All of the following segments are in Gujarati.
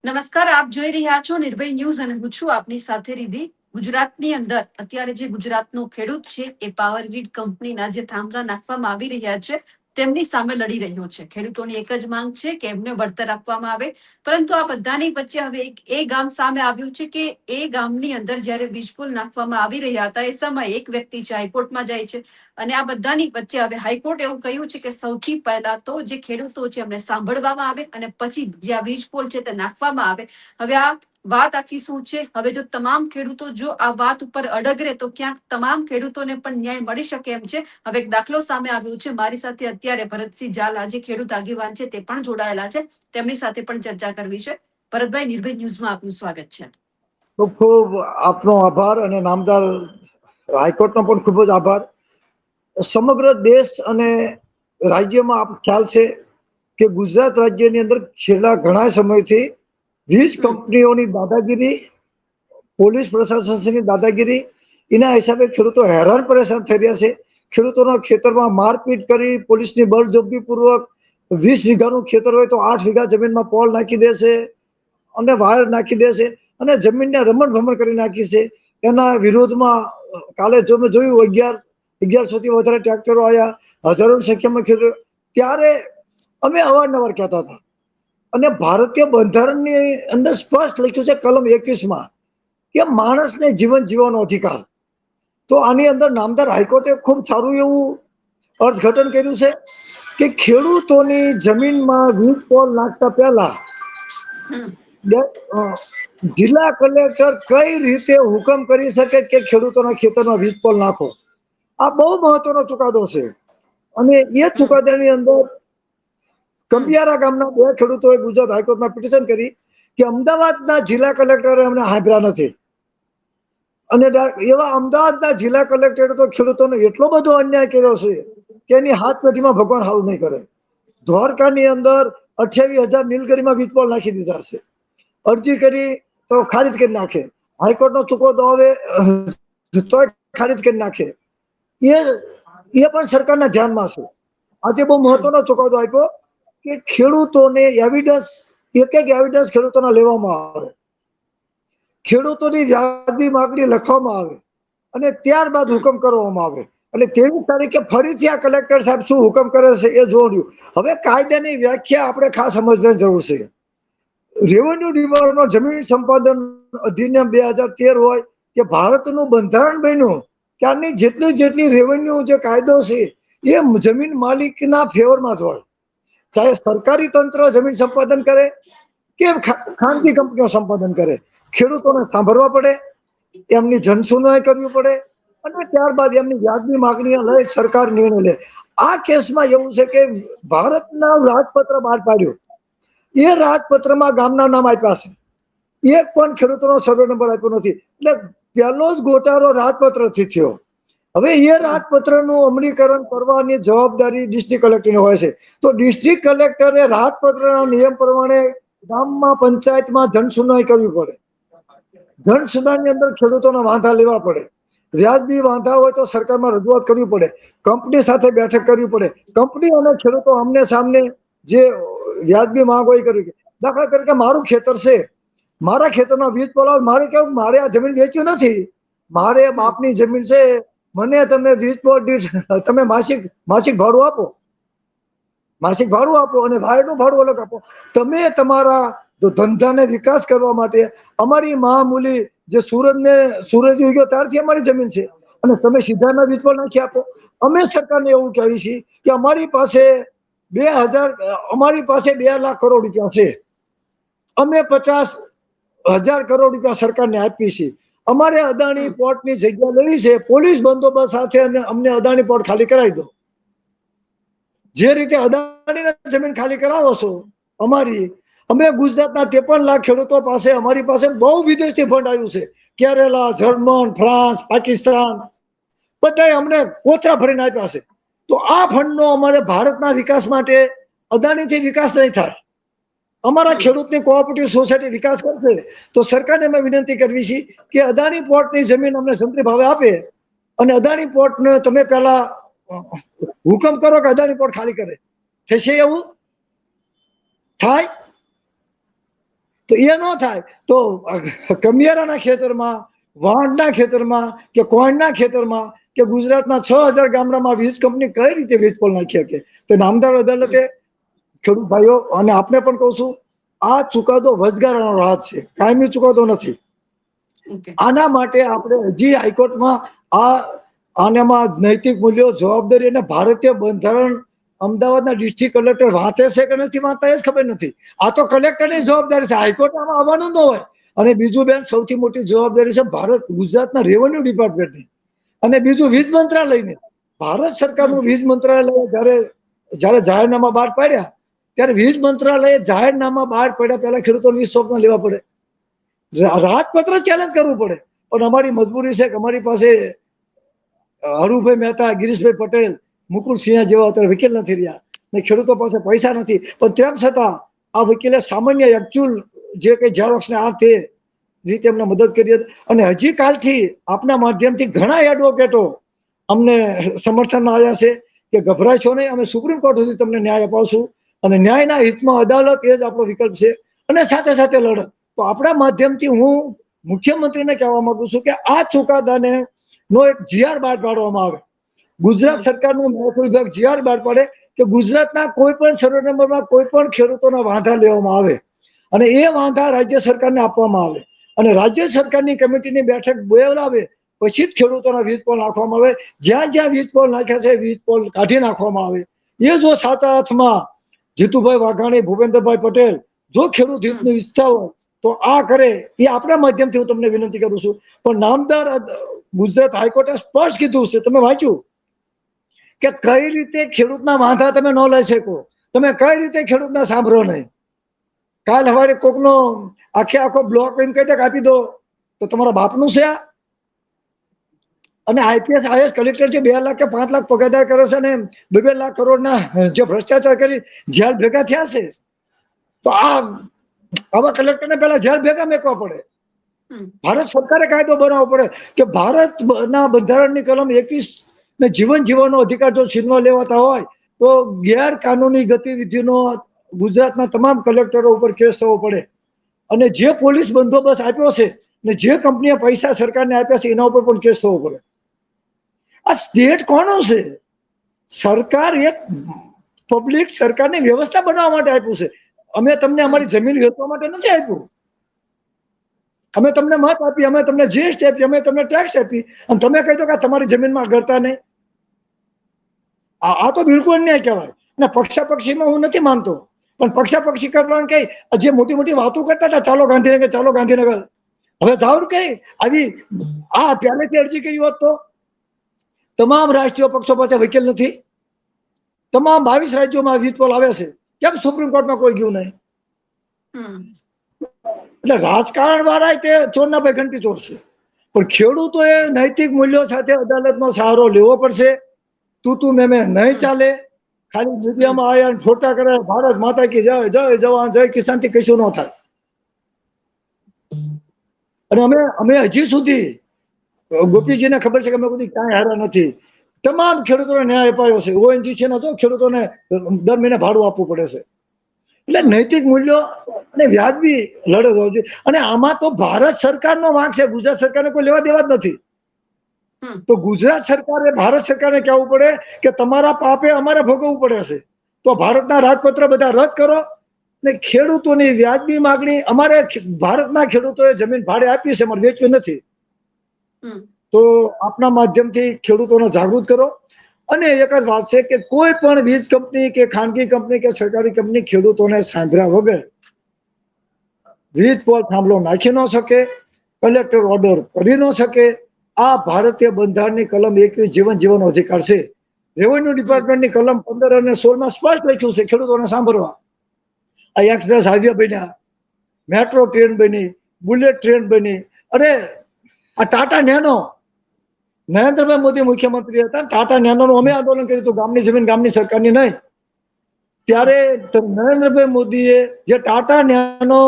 નમસ્કાર, આપ જોઈ રહ્યા છો નિર્ભય ન્યૂઝ અને હું છું આપની સાથે રિધિ. ગુજરાતની અંદર અત્યારે જે ગુજરાતનો ખેડૂત છે એ પાવર ગ્રીડ કંપનીના જે થાંભલા નાખવામાં આવી રહ્યા છે તેમની સામે લડી રહ્યો છે. ખેડૂતોની એક જ માંગ છે કે એમને વળતર આપવામાં આવે, પરંતુ આ બધાની વચ્ચે હવે એ ગામ સામે આવ્યું છે કે એ ગામની અંદર જ્યારે વીજ પુલ નાખવામાં આવી રહ્યા હતા એ સમયે એક વ્યક્તિ છે હાઈકોર્ટમાં જાય છે અને આ બધાની વચ્ચે હવે હાઈકોર્ટ એવું કહ્યું છે કે સૌથી પહેલા તો જે ખેડૂતો છે એમને સાંભળવામાં આવે અને પછી જે આ વીજ પુલ છે તે નાખવામાં આવે. હવે આ વાત આખી શું છે? હવે જો તમામ ખેડૂતો જો આ વાત ઉપર અડગ રહે તો ક્યાંક તમામ ખેડૂતોને પણ ન્યાય મળી શકે એમ છે. હવે એક દાખલો સામે આવ્યો છે. મારી સાથે અત્યારે ભરતસિંહ ઝાલા જે ખેડૂત આગેવાન છે તે પણ જોડાયેલા છે. તેમની સાથે પણ ચર્ચા કરવી છે. ભરતભાઈ, નિર્ભય ન્યૂઝમાં આપનું સ્વાગત છે. ખૂબ ખૂબ આપનો આભાર અને નામદાર હાઈકોર્ટનો પણ ખૂબ જ આભાર. સમગ્ર દેશ અને રાજ્યમાં આપ ખ્યાલ છે કે ગુજરાત રાજ્યની અંદર છેલ્લા ઘણા સમયથી વીજ કંપનીઓની દાદાગીરી, પોલીસ પ્રશાસનની દાદાગીરી, એના હિસાબે ખેડૂતો હેરાન પરેશાન થઈ રહ્યા છે. ખેડૂતોના ખેતરમાં મારપીટ કરી, પોલીસની બળજબરી પૂર્વક 20 વીઘાનું ખેતર હોય તો 8 વીઘા જમીનમાં પોલ નાખી દેશે અને વાયર નાખી દેશે અને જમીનને રમણ ભમણ કરી નાખી છે. એના વિરોધમાં કાલે જો મેં જોયું 1100 થી વધારે ટ્રેક્ટરો આવ્યા, હજારોની સંખ્યામાં ખેડૂતો. ત્યારે અમે અવારનવાર કહેતા હતા અને ભારતીય બંધારણની અંદર સ્પષ્ટ લખ્યું છે કલમ 21માં કે માણસને જીવન જીવવાનો અધિકાર. તો આની અંદર નામદાર હાઈકોર્ટે ખૂબ સારું એવું અર્થઘટન કર્યું છે કે ખેડૂતોની જમીનમાં વીજ પોલ નાખતા પહેલા જિલ્લા કલેક્ટર કઈ રીતે હુકમ કરી શકે કે ખેડૂતોના ખેતરમાં વીજ પોલ નાખો. આ બહુ મહત્વનો ચુકાદો છે અને એ ચુકાદાની અંદર કંબિયારા ગામના 2 ખેડૂતોએ ગુજરાત હાઈકોર્ટમાં પિટિશન કરી કે અમદાવાદના જિલ્લા કલેક્ટરે અમને સાંભળ્યા નથી અને એવા અમદાવાદના જિલ્લા કલેક્ટરે તો ખેડૂતોને એટલો બધો અન્યાય કર્યો છે કે એની હાથ પેઢીમાં ભગવાન હારું નહીં કરે. દ્વારકાની અંદર 28,000 નીલગીરીમાં વીજ પોલ નાખી દીધા છે. અરજી કરી તો ખારીજ કરી નાખે. હાઈકોર્ટનો ચુકાદો આવે તો ખારીજ કરી નાખે. એ પણ સરકારના ધ્યાનમાં છે. આજે બહુ મહત્વનો ચુકાદો આપ્યો કે ખેડૂતોને એવિડન્સ, એક એવિડન્સ ખેડૂતોના લેવામાં આવે, ખેડૂતોની વ્યાજબી માગણી લખવામાં આવે અને ત્યારબાદ હુકમ કરવામાં આવે. એટલે 23 તારીખે ફરીથી આ કલેક્ટર સાહેબ શું હુકમ કરે છે એ જોયું. હવે કાયદાની વ્યાખ્યા આપણે ખાસ સમજવાની જરૂર છે. રેવન્યુ ડિપાર્ટમેન્ટ જમીન સંપાદન અધિનિયમ 2013 હોય કે ભારતનું બંધારણ બન્યું ત્યારની જેટલી રેવન્યુ જે કાયદો છે એ જમીન માલિકના ફેવરમાં જ હોય. ચાહે સરકારી તંત્ર જમીન સંપાદન કરે કે ખાનગી કંપનીઓ સંપાદન કરે, ખેડૂતોને સાંભળવા પડે, એમની જનસુનવાઈ કરવી પડે અને ત્યારબાદ એમની વ્યાજબી માગણી લઈ સરકાર નિર્ણય લે. આ કેસમાં એવું છે કે ભારતના રાજપત્ર બહાર પાડ્યું, એ રાજપત્રમાં ગામના નામ આપ્યા છે, એક પણ ખેડૂતોનો સર્વે નંબર આપ્યો નથી. એટલે પહેલો જ ગોટાળો રાજપત્રથી થયો. હવે એ રાજપત્રનું અમલીકરણ કરવાની જવાબદારી ડિસ્ટ્રિક્ટ કલેક્ટરની હોય છે. તો ડિસ્ટ્રિક્ટ કલેક્ટરે રાજપત્રના નિયમ પ્રમાણે ગામમાં પંચાયતમાં જનસુનવાઈ કરવી પડે. જનસુનવાઈની અંદર ખેડૂતોના વાંધા લેવા પડે. વ્યાજબી વાંધા હોય તો સરકારમાં રજૂઆત કરવી પડે, કંપની સાથે બેઠક કરવી પડે, કંપની અને ખેડૂતો આમને સામને જે વ્યાજબી માંગ હોય કરવી. દાખલા તરીકે મારું ખેતર છે, મારા ખેતરમાં વીજ પોલ આવે, મારે કેવું મારે આ જમીન વેચવી નથી, મારે બાપની જમીન છે, મને તમે વીજ પોલ દીઠ તમે માસિક ભાડું આપો, માસિક ભાડું આપો અને વાયરનું ભાડું અલગ આપો. તમે તમારા ધંધાને વિકાસ કરવા માટે અમારી મામૂલી જે સૂરજ ઉગ્યો ત્યારથી અમારી જમીન છે અને તમે સીધા વીજ પોલ નાખી આપો. અમે સરકારને એવું કહીએ છીએ કે અમારી પાસે 2 લાખ કરોડ રૂપિયા છે, અમે 50,000 કરોડ રૂપિયા સરકારને આપીએ છીએ. અમારે અદાણી પોર્ટની જગ્યા લેવી છે, પોલીસ બંદોબસ્ત સાથે અને અમને અદાણી પોર્ટ ખાલી કરાવી દો. જે રીતે અદાણીના જમીન ખાલી કરાવો છો અમારી, અમે ગુજરાતના 53 લાખ ખેડૂતો પાસે, અમારી પાસે બહુ વિદેશી ફંડ આવ્યું છે, કેરેલા, જર્મન, ફ્રાન્સ, પાકિસ્તાન, બધાએ અમને કોથળા ભરીને આપ્યા છે. તો આ ફંડનો અમારે ભારતના વિકાસ માટે અદાણીથી વિકાસ નહીં થાય. અમારા ખેડૂતની કોઓપરેટિવ સોસાયટી વિકાસ કરશે તો સરકારને અમે વિનંતી કરવી છે કે અદાણી પોર્ટની જમીન અમને જંત્રી ભાવે આપે અને અદાણી પોર્ટને તમે પહેલા હુકમ કરો કે અદાણી પોર્ટ ખાલી કરે. થશે એવું? થાય? તો એ ન થાય તો કમિયારાના ખેતરમાં, વાંઢના ખેતરમાં કે કોણના ખેતરમાં કે ગુજરાતના 6000 ગામડામાં વીજ કંપની કઈ રીતે વીજ પોલ નાખી શકે? તો નામદાર અદાલતે ખેડૂત ભાઈઓ અને આપને પણ કહું છું, આ ચુકાદો વચગાળાનો રાહત છે, કાયમી ચુકાદો નથી. આના માટે આપણે હજી હાઈકોર્ટમાં આનામાં નૈતિક મૂલ્યો, જવાબદારી અને ભારતીય બંધારણ અમદાવાદના ડિસ્ટ્રિક્ટ કલેક્ટર વાંચે છે કે નથી વાંચતા એ જ ખબર નથી. આ તો કલેક્ટરની જવાબદારી છે, હાઈકોર્ટ આમાં આવવાનું ન હોય. અને બીજું બેન, સૌથી મોટી જવાબદારી છે ગુજરાતના રેવન્યુ ડિપાર્ટમેન્ટની, અને બીજું વીજ મંત્રાલયની. ભારત સરકારનું વીજ મંત્રાલય જયારે જાહેરનામા બહાર પાડ્યા, ત્યારે વીજ મંત્રાલયે જાહેરનામા બહાર પાડ્યા પહેલા ખેડૂતોને વીજ શોપમાં લેવા પડે, રાજપત્ર ચેલેન્જ કરવું પડે. પણ અમારી મજબૂરી છે કે અમારી પાસે હરુભાઈ મહેતા, ગિરીશભાઈ પટેલ, મુકુલસિંહ જેવા અત્યારે વકીલ નથી રહ્યા, ને ખેડૂતો પાસે પૈસા નથી. પણ તેમ છતાં આ વકીલે સામાન્ય એકચ્યુઅલ જે કઈ ઝેરોક્સ ને આ તે રીતે અમને મદદ કરી હતી. અને હજી કાલથી આપના માધ્યમથી ઘણા એડવોકેટો અમને સમર્થનમાં આવ્યા છે કે ગભરાશો નહીં, અમે સુપ્રીમ કોર્ટ સુધી તમને ન્યાય અપાવશું, અને ન્યાયના હિતમાં અદાલત એ જ આપણો વિકલ્પ છે. અને સાથે સાથે લડત. તો આપણા માધ્યમથી હું મુખ્યમંત્રીને કહેવા માંગુ છું કે આ ચુકાદાને નો એક જીઆર બહાર પાડવામાં આવે. ગુજરાત સરકારનું મહેસૂલ વિભાગ જીઆર બહાર પાડે કે ગુજરાતના કોઈ પણ સર્વે નંબરમાં કોઈ પણ ખેડૂતોના વાંધા લેવામાં આવે, અને એ વાંધા રાજ્ય સરકારને આપવામાં આવે, અને રાજ્ય સરકારની કમિટીની બેઠક બોલાવે પછી જ ખેડૂતોના વીજ પોલ નાખવામાં આવે. જ્યાં જ્યાં વીજ પોલ નાખ્યા છે વીજ પોલ કાઢી નાખવામાં આવે. એ જો સાચા અર્થમાં જીતુભાઈ વાઘાણી, ભૂપેન્દ્રભાઈ પટેલ જો ખેડૂત હિતનું ઈચ્છતા હોય તો આ કરે. એ આપણા માધ્યમથી હું તમને વિનંતી કરું છું. પણ નામદાર ગુજરાત હાઈકોર્ટે સ્પષ્ટ કીધું છે, તમે વાંચ્યું કે કઈ રીતે ખેડૂતના વાંધા તમે ન લઈ શકો, તમે કઈ રીતે ખેડૂતના સાંભળો નહીં. કાલ સવારે કોકનો આખો બ્લોક એમ કહી દે કાપી દો તો તમારા બાપનું છે આ? અને આઈપીએસ આઈએસ કલેક્ટર જે 2 લાખ કે 5 લાખ પગારદાર કરે છે ને 2 લાખ કરોડના જે ભ્રષ્ટાચાર કરી જેલ ભેગા થયા છે, તો આવા કલેક્ટરને પહેલા જેલ ભેગા મેકવા પડે. ભારત સરકારે કાયદો બનાવવો પડે કે ભારતના બંધારણની કલમ 21 ને જીવન જીવવાનો અધિકાર જો છીનવા લેવાતા હોય તો ગેરકાનૂની ગતિવિધિનો ગુજરાતના તમામ કલેક્ટરો ઉપર કેસ થવો પડે. અને જે પોલીસ બંદોબસ્ત આપ્યો છે ને જે કંપનીએ પૈસા સરકારને આપ્યા છે એના ઉપર પણ કેસ થવો પડે. આ સ્ટેટ કોનો છે? સરકાર એક પબ્લિક સરકારની વ્યવસ્થા બનાવવા માટે આપ્યું છે. અમે તમને અમારી જમીન વેચવા માટે નથી આપ્યું. અમે તમને મત આપી, અમે તમને જીએસટી આપી, અમે તમને ટેક્સ આપી, અને તમે કહી દો કે તમારી જમીનમાં ગળતા નહીં. આ તો બિલકુલ અન્યાય કહેવાય. ને પક્ષાપક્ષીમાં હું નથી માનતો, પણ પક્ષાપક્ષી કરવાનું કઈ જે મોટી મોટી વાતો કરતા હતા, ચાલો ગાંધીનગર, ચાલો ગાંધીનગર, હવે જાવ કઈ આવી પહેલેથી અરજી કરી હોત તો? તમામ રાજકીય પક્ષો પાસે વકીલ નથી. તમામ 22 રાજ્યોમાં વીજ પોલ આવે છે, કેમ સુપ્રીમ કોર્ટમાં કોઈ ગયું નહીં? એટલે રાજકારણ વાળા તે ચોરના ભાઈ ઘંટી ચોર છે, પણ ખેડૂતોએ નૈતિક મૂલ્યો સાથે અદાલતનો સહારો લેવો પડશે. તું મેં નહીં ચાલે. ખાલી મીડિયામાં આવ્યા ફોટા કરે, ભારત માતા કી જય, જય જવાન, જય કિસાન થી કશું ન થાય. અને અમે હજી સુધી ગોપીજીને ખબર છે કે અમે બધી ક્યાંય હારા નથી. તમામ ખેડૂતોને ન્યાય અપાયો છે. ઓએનજીસી નો તો ખેડૂતોને દર મહિને ભાડું આપવું પડે છે. એટલે નૈતિક મૂલ્યો અને વ્યાજબી લડત હોવી જોઈએ. અને આમાં તો ભારત સરકારનો વાંક છે, ગુજરાત સરકારને કોઈ લેવા દેવા જ નથી. તો ગુજરાત સરકારે ભારત સરકારને કહેવું પડે કે તમારા પાપે અમારે ભોગવવું પડે છે, તો ભારતના રાજપત્ર બધા રદ કરો ને ખેડૂતોની વ્યાજબી માગણી. અમારે ભારતના ખેડૂતોએ જમીન ભાડે આપી છે, અમારે વેચવી નથી. તો આપના માધ્યમથી ખેડૂતોને જાગૃત કરો. અને એક જ વાત છે કે કોઈ પણ વીજ કંપની કે ખાનગી કંપની કે સરકારી કંપની ખેડૂતોને સાંભળ્યા વગર વીજ પોલ થાંભલો નાખી ન શકે, કલેક્ટર ઓર્ડર કરી ન શકે. આ ભારતીય બંધારણની કલમ 21 જીવન જીવવાનો અધિકાર છે. રેવન્યુ ડિપાર્ટમેન્ટની કલમ 15 અને 16 માં સ્પષ્ટ લખ્યું છે ખેડૂતોને સાંભળવા. આ એક્સપ્રેસ હાઈવે બન્યા, મેટ્રો ટ્રેન બની, બુલેટ ટ્રેન બની, અને આ ટાટા નેનો, નરેન્દ્રભાઈ મોદી મુખ્યમંત્રી હતા, ટાટા નેનોનું અમે આંદોલન કર્યું હતું, ગામની જમીન ગામની સરકારની નહીં. ત્યારે નરેન્દ્રભાઈ મોદીએ જે ટાટા નેનો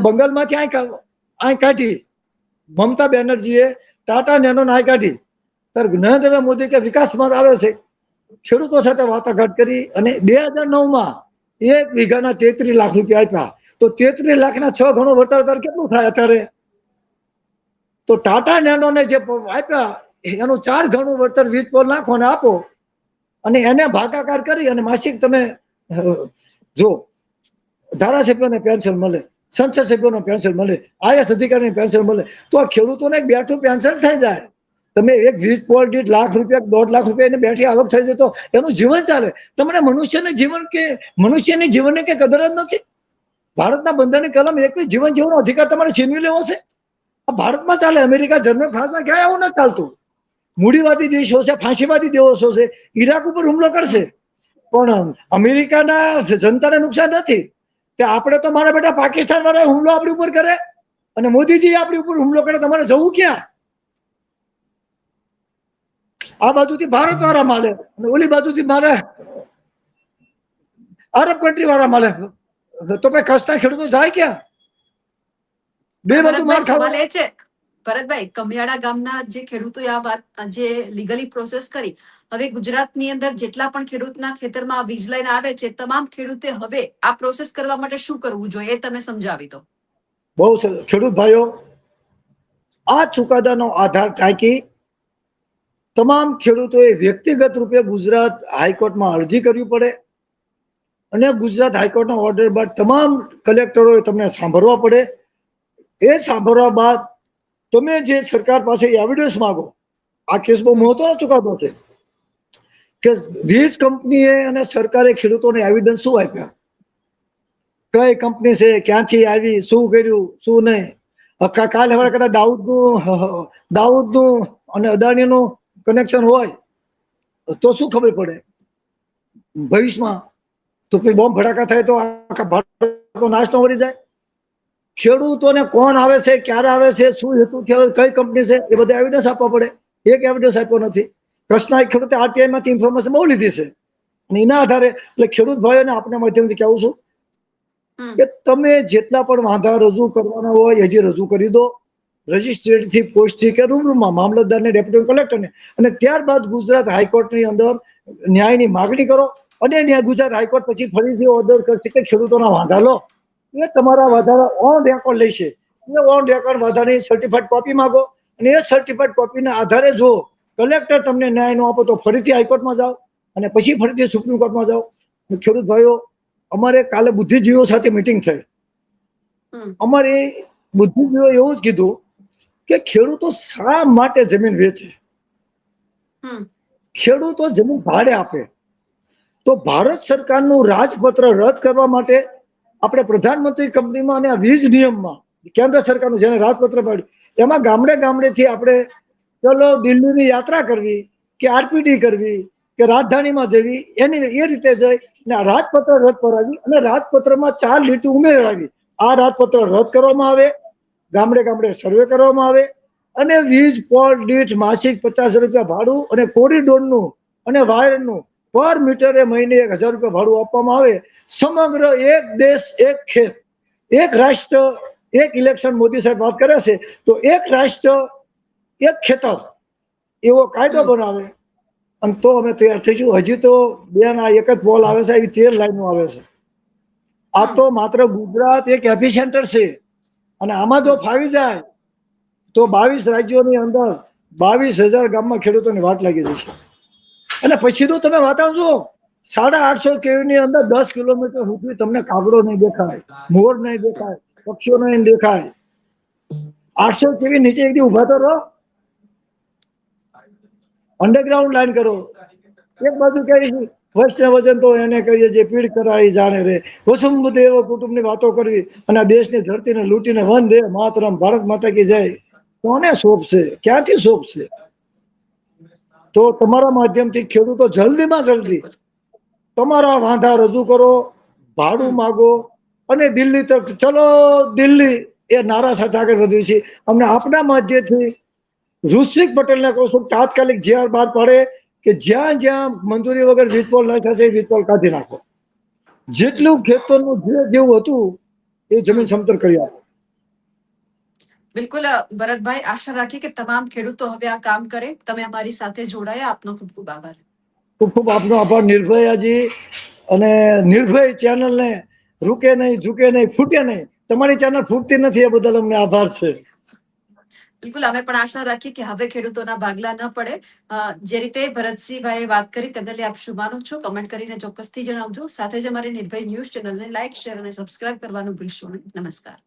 બંગાળમાંથી અહીં કાઢી, મમતા બેનર્જીએ ટાટા નેનો અહીં કાઢી, ત્યારે નરેન્દ્રભાઈ મોદી કે વિકાસમાં આવે છે, ખેડૂતો સાથે વાટાઘાટ કરી અને 2009 માં 1 વીઘાના 33 લાખ રૂપિયા આપ્યા. તો 33 લાખના 6 ગણું વળતર કેટલું થાય અત્યારે? તો ટાટા નેનોને જે આપ્યા એનું 4 ગણું વળતર વીજ પોલ નાખો ને આપો, અને એને ભાગાકાર કરી અને માસિક તમે જો ધારાસભ્યોને પેન્શન મળે, સંસદ સભ્યોને પેન્શન મળે, આઈએસ અધિકારીને પેન્શન મળે, તો આ ખેડૂતોને એક બેઠું પેન્શન થઈ જાય. તમે એક વીજ પોલ દીઠ લાખ રૂપિયા 1.5 લાખ રૂપિયા એને બેઠી આવક થઈ જાય તો એનું જીવન ચાલે. તમને મનુષ્યની જીવનની કે કદર જ નથી. ભારતના બંધારણની કલમ 21 જીવન જીવવાનો અધિકાર તમારે છીનવી લેવો છે. આ ભારતમાં ચાલે, અમેરિકા, જર્મની, ફ્રાન્સમાં ક્યાંય આવું નથી ચાલતું. મૂડીવાદી દેશો છે, ફાંસીવાદી દેશો છે, ઈરાક ઉપર હુમલો કરશે પણ અમેરિકાના જનતાને નુકસાન નથી. તે આપણે તો મારા બેટા પાકિસ્તાન વાળા હુમલો આપણી ઉપર કરે અને મોદીજી આપણી ઉપર હુમલો કરે, તમારે જવું ક્યાં? આ બાજુથી ભારત વાળા માલે અને ઓલી બાજુથી મારે અરબ કન્ટ્રી વાળા માલે, તો ભાઈ કચ્છના ખેડૂતો જાય ક્યાં? બે બાજુ માર ખાવા. સવાલ એ છે ભરતભાઈ, કમિયાડા ગામના જે ખેડૂતોએ આ વાત જે લીગલી પ્રોસેસ કરી, હવે ગુજરાતની અંદર જેટલા પણ ખેડૂતના ખેતરમાં વીજ લાઈન આવે છે, તમામ ખેડૂતે હવે આ પ્રોસેસ કરવા માટે શું કરવું જોઈએ એ તમે સમજાવી દો. બહુ સરસ. ખેડૂત ભાઈઓ, આ ચુકાદાનો આધાર ટાંકી તમામ ખેડૂતોએ વ્યક્તિગત રૂપે ગુજરાત હાઈકોર્ટમાં અરજી કરવી પડે અને ગુજરાત હાઈકોર્ટના ઓર્ડર બાદ તમામ કલેક્ટરોએ તમને સાંભળવા પડે. એ સાંભળવા બાદ તમે જે સરકાર પાસે એવિડન્સ માંગો. આ કેસ બહુ મહત્વનો ચુકાદો છે કે વીજ કંપનીએ અને સરકારે ખેડૂતોને એવિડન્સ શું આપ્યા, કઈ કંપની છે, ક્યાંથી આવી, શું કર્યું, શું નહીં. કાલે હવે કદાચ દાઉદનું અને અદાણીનું કનેક્શન હોય તો શું ખબર પડે ભવિષ્યમાં? તો પછી બોમ્બ ભડાકા થાય તો આખા ભારતનો નાશ ન વળી જાય. ખેડૂતોને કોણ આવે છે, ક્યારે આવે છે, શું હેતુથી આવે, કઈ કંપની છે, એ બધા એવિડન્સ આપવા પડે. એક એવિડન્સ આપ્યો નથી. કચ્છના એક ખેડૂતે આરટીઆઈ માંથી ઇન્ફોર્મેશન બહુ લીધી છે અને એના આધારે એટલે ખેડૂત ભાઈઓને આપણા માધ્યમથી કહેવું છું કે તમે જેટલા પણ વાંધા રજૂ કરવાના હોય હજી રજૂ કરી દો, રજિસ્ટ્રેડ થી, પોસ્ટ થી કે રૂબરૂમાં મામલતદારને, ડેપ્યુટી કલેક્ટરને, અને ત્યારબાદ ગુજરાત હાઈકોર્ટની અંદર ન્યાયની માગણી કરો અને ગુજરાત હાઈકોર્ટ પછી ફરીથી ઓર્ડર કરશે કે ખેડૂતોના વાંધા લો. એ તમારા વાંધા ઓન રેકોર્ડ લેશે. એ ઓન રેકોર્ડ વાંધાની સર્ટિફાઈડ કોપી માંગો અને એ સર્ટિફાઈડ કોપીના આધારે જો કલેક્ટર તમને ન્યાય ન આપો તો ફરીથી હાઈકોર્ટમાં જાઓ અને પછી ફરીથી સુપ્રીમ કોર્ટમાં જાઓ. ખેડૂત ભાઈઓ, અમારે કાલે બુદ્ધિજીવીઓ સાથે મીટિંગ થઈ. અમારે બુદ્ધિજીવીઓ એવું જ કીધું કે ખેડૂતો શા માટે જમીન વેચે? ખેડૂતો જમીન ભાડે આપે તો ભારત સરકારનું રાજપત્ર રદ કરવા માટે આપણે પ્રધાનમંત્રી કંપનીમાં અને આ વીજ નિયમમાં કેન્દ્ર સરકારનું જેને રાજપત્ર પાડ્યું એમાં ગામડે ગામડેથી આપણે ચલો દિલ્હીની યાત્રા કરવી કે આરપીડી કરવી કે રાજધાનીમાં જવી, એની એ રીતે જઈ અને રાજપત્ર રદ કરાવી અને રાજપત્રમાં 4 લીટી ઉમેરાવી. આ રાજપત્ર રદ કરવામાં આવે, ગામડે ગામડે સર્વે કરવામાં આવે અને વીજ પોલ દીઠ માસિક 50 રૂપિયા ભાડું અને કોરિડોરનું અને વાયરનું પર મીટરે મહિને 1000 રૂપિયા ભાડું આપવામાં આવે. સમગ્ર એક દેશ એક ખેત, એક રાષ્ટ્ર એક ઇલેક્શન મોદી સાહેબ વાત કરે છે તો એક રાષ્ટ્ર એક ખેતર એવો કાયદો બનાવે અને તો અમે તૈયાર થઈશું. હજી તો બેન આ એક જ પોલ આવે છે, એ 13 લાઈનો આવે છે. આ તો માત્ર ગુજરાત એક એપિસેન્ટર છે અને આમાં જો ફાવી જાય તો 22 રાજ્યોની અંદર 22,000 ગામમાં ખેડૂતોની વાટ લાગી જશે. અને પછી તો તમે વાતાવરણ જુઓ, 850 કેવી ની અંદર 10 કિલોમીટર સુધી તમને કાગડો નહીં દેખાય, મોર નહીં દેખાય, પક્ષીઓ નહીં દેખાય. 800 કેવી નીચે એકદી ઉભા તો રહો, અંડરગ્રાઉન્ડ લાઈન કરો. એક બાજુ કહે છે વૈષ્ણવ વજન તો એને કહીએ જે પીડ કરાઈ જાણે રે, વસુંધૈવ કુટુંબની વાતો કરવી અને આ દેશની ધરતીને લૂંટીને વંદે માતરમ, ભારત માતા કી જય કોને સોંપશે, ક્યાંથી સોંપશે? તો તમારા માધ્યમથી ખેડૂતો જલ્દીમાં જલ્દી તમારા વાંધા રજૂ કરો, ભાડું માગો અને દિલ્હી તક ચલો દિલ્હી એ નારા સાથે આગળ વધ્યું છે. અમને આપના માધ્યમથી ઋષિક પટેલને કહું છું તાત્કાલિક જીઆર બહાર પાડે કે જ્યાં જ્યાં મંજૂરી વગર વીજપોલ નાખ્યા છે વીજપોલ કાઢી નાખો. જેટલું ખેતરનું જેવું હતું એ જમીન સમતલ કરી આપો. બિલકુલ ભરતભાઈ, આશા રાખી કે તમામ ખેડૂતો હવે આ કામ કરે. તમે અમારી સાથે જોડાયા, આપનો ખૂબ ખૂબ આભાર. ખૂબ ખૂબ આપનો આભાર નિર્ભયાજી અને નિર્ભય ચેનલને રૂકે નહીં, ઝૂકે નહીં, ફૂટે નહીં. તમારી ચેનલ ફૂટતી નથી, એ બદલ અમને આભાર છે. બિલકુલ, અમે પણ આશા રાખીએ કે હવે ખેડૂતોના ભાગલા ન પડે. જે રીતે ભરતસિંહભાઈએ વાત કરી તેમને લઈ આપ શું માનો છો કમેન્ટ કરીને ચોક્કસથી જણાવજો. સાથે જ અમારી નિર્ભય ન્યૂઝ ચેનલને લાઇક, શેર અને સબસ્ક્રાઇબ કરવાનું ભૂલશો નહીં. નમસ્કાર.